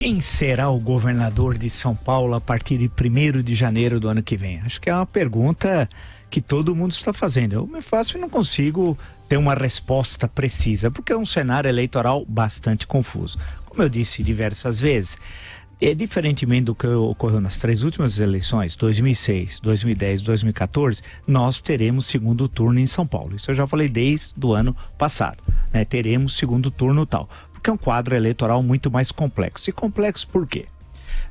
Quem será o governador de São Paulo a partir de 1º de janeiro do ano que vem? Acho que é uma pergunta que todo mundo está fazendo. Eu me faço e não consigo ter uma resposta precisa, porque é um cenário eleitoral bastante confuso. Como eu disse diversas vezes, diferentemente do que ocorreu nas 3 últimas eleições, 2006, 2010, 2014, nós teremos segundo turno em São Paulo. Isso eu já falei desde o ano passado, né? Teremos segundo turno tal. Porque é um quadro eleitoral muito mais complexo. E complexo por quê?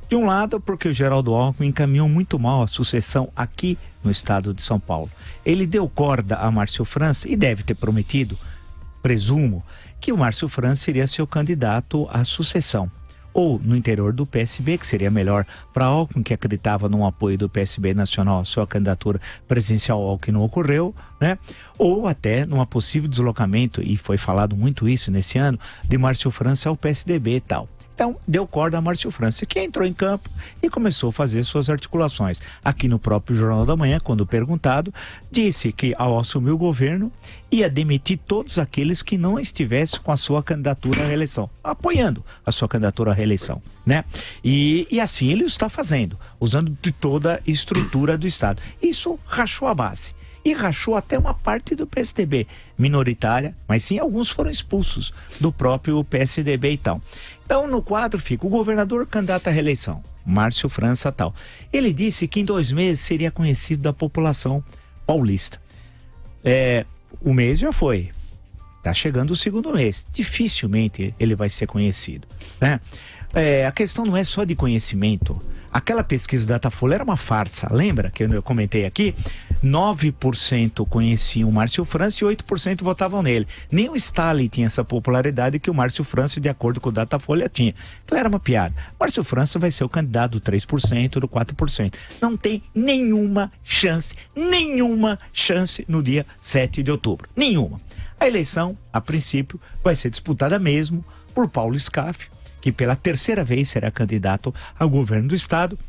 De um lado, porque o Geraldo Alckmin encaminhou muito mal a sucessão aqui no estado de São Paulo. Ele deu corda a Márcio França e deve ter prometido, presumo, que o Márcio França seria seu candidato à sucessão. Ou no interior do PSB, que seria melhor para Alckmin, que acreditava no apoio do PSB nacional à sua candidatura presidencial, ao que não ocorreu, né? Ou até numa possível deslocamento, e foi falado muito isso nesse ano, de Márcio França ao PSDB e tal. Então, deu corda a Márcio França, que entrou em campo e começou a fazer suas articulações. Aqui no próprio Jornal da Manhã, quando perguntado, disse que ao assumir o governo, ia demitir todos aqueles que não estivessem com a sua candidatura à reeleição, apoiando a sua candidatura à reeleição, né? E assim ele está fazendo, usando de toda a estrutura do Estado. Isso rachou a base. E rachou até uma parte do PSDB, minoritária, mas sim alguns foram expulsos do próprio PSDB e tal. Então no quadro fica o governador candidato à reeleição, Márcio França tal. Ele disse que em 2 meses seria conhecido da população paulista. O mês já foi, está chegando o 2º mês, dificilmente ele vai ser conhecido, né? A questão não é só de conhecimento. Aquela pesquisa da Datafolha era uma farsa, lembra que eu comentei aqui? 9% conheciam o Márcio França e 8% votavam nele. Nem o Stalin tinha essa popularidade que o Márcio França, de acordo com o Datafolha, tinha. Então era uma piada. Márcio França vai ser o candidato do 3%, do 4%. Não tem nenhuma chance no dia 7 de outubro. Nenhuma. A eleição, a princípio, vai ser disputada mesmo por Paulo Scaff, que pela 3ª vez será candidato ao governo do estado,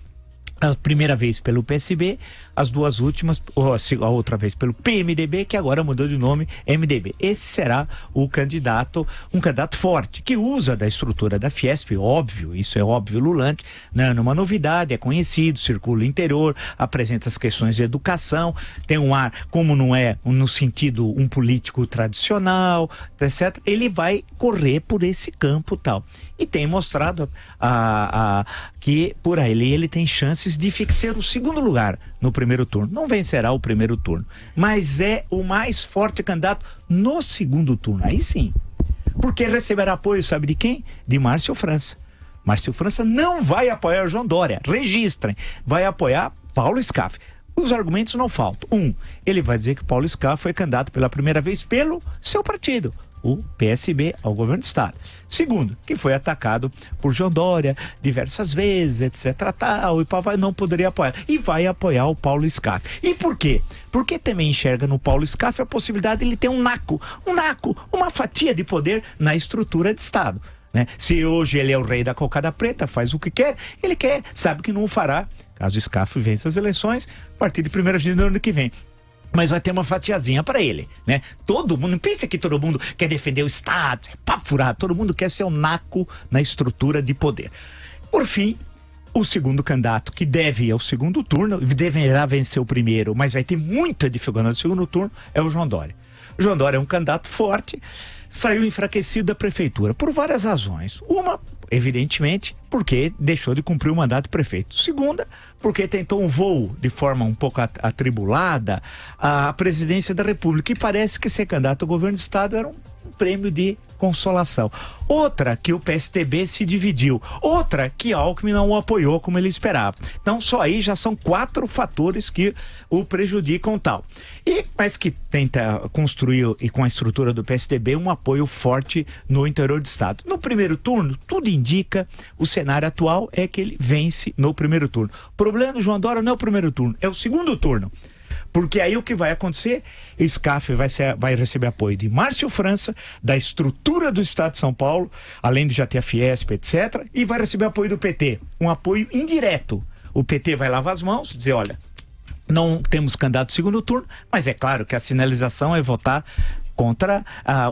a primeira vez pelo PSB, as 2 últimas, a outra vez pelo PMDB, que agora mudou de nome, MDB. Esse será o candidato, um candidato forte, que usa da estrutura da Fiesp, óbvio, isso é óbvio, lulante, não é uma novidade, é conhecido, circula o interior, apresenta as questões de educação, tem um ar, como não é no sentido um político tradicional, etc., ele vai correr por esse campo tal. E tem mostrado que por aí ele tem chances de fixar o 2º lugar no 1º turno. Não vencerá o 1º turno, mas é o mais forte candidato no 2º turno. Aí sim, porque receberá apoio, sabe de quem? De Márcio França. Márcio França não vai apoiar João Dória, registrem, vai apoiar Paulo Scaff. Os argumentos não faltam. Ele vai dizer que Paulo Scaff foi candidato pela primeira vez pelo seu partido, o PSB, ao governo do estado. 2º, que foi atacado por João Dória diversas vezes, etc, tal, e papai não poderia apoiar. E vai apoiar o Paulo Scaff. E por quê? Porque também enxerga no Paulo Scaff a possibilidade de ele ter um naco, uma fatia de poder na estrutura de estado, né? Se hoje ele é o rei da cocada preta, faz o que quer, ele quer, sabe que não o fará, caso o Scaff vença as eleições, a partir de 1º de janeiro do ano que vem. Mas vai ter uma fatiazinha para ele, né? Todo mundo, não pense que todo mundo quer defender o Estado, é papo furado, todo mundo quer ser o naco na estrutura de poder. Por fim, o 2º candidato, que deve ir ao 2º turno, deverá vencer o 1º, mas vai ter muita dificuldade no 2º turno, é o João Dória. O João Dória é um candidato forte, saiu enfraquecido da prefeitura por várias razões. Uma, evidentemente, porque deixou de cumprir o mandato de prefeito. 2ª, porque tentou um voo de forma um pouco atribulada à presidência da República, e parece que ser candidato ao governo do estado era um prêmio de consolação. Outra, que o PSDB se dividiu. Outra, que Alckmin não o apoiou como ele esperava. Então só aí já são 4 fatores que o prejudicam tal. Mas que tenta construir, e com a estrutura do PSDB, um apoio forte no interior do estado. No 1º turno, tudo indica, o cenário atual é que ele vence no 1º turno. O problema do João Dória não é o 1º turno, é o 2º turno. Porque aí o que vai acontecer? Scaff vai receber apoio de Márcio França, da estrutura do estado de São Paulo, além de já ter a Fiesp, etc., e vai receber apoio do PT, um apoio indireto. O PT vai lavar as mãos, dizer, olha, não temos candidato no 2º turno, mas é claro que a sinalização é votar contra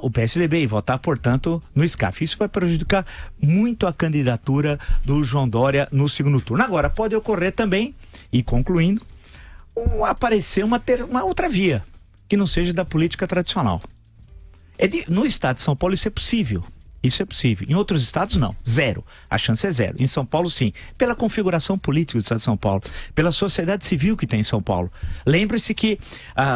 o PSDB e votar, portanto, no SCAF. Isso vai prejudicar muito a candidatura do João Dória no segundo turno. Agora, pode ocorrer também, e concluindo, aparecer uma outra via, que não seja da política tradicional. No estado de São Paulo isso é possível. Isso é possível. Em outros estados, não. Zero. A chance é zero. Em São Paulo, sim. Pela configuração política do estado de São Paulo. Pela sociedade civil que tem em São Paulo. Lembre-se que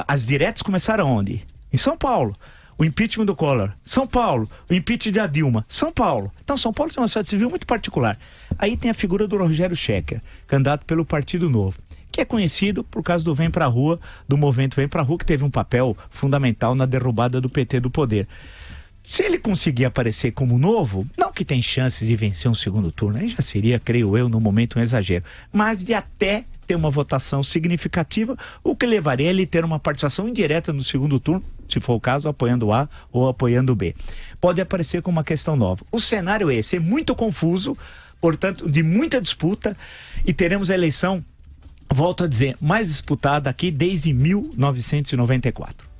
as diretas começaram onde? Em São Paulo. O impeachment do Collor. São Paulo. O impeachment da Dilma. São Paulo. Então, São Paulo tem uma sociedade civil muito particular. Aí tem a figura do Rogério Schecker, candidato pelo Partido Novo, que é conhecido por causa do Vem Pra Rua, do movimento Vem Pra Rua, que teve um papel fundamental na derrubada do PT do poder. Se ele conseguir aparecer como novo, não que tem chances de vencer um segundo turno, aí já seria, creio eu, no momento um exagero, mas de até ter uma votação significativa, o que levaria ele a ter uma participação indireta no segundo turno, se for o caso, apoiando A ou apoiando B. Pode aparecer como uma questão nova. O cenário esse é muito confuso, portanto, de muita disputa, e teremos a eleição, volto a dizer, mais disputada aqui desde 1994.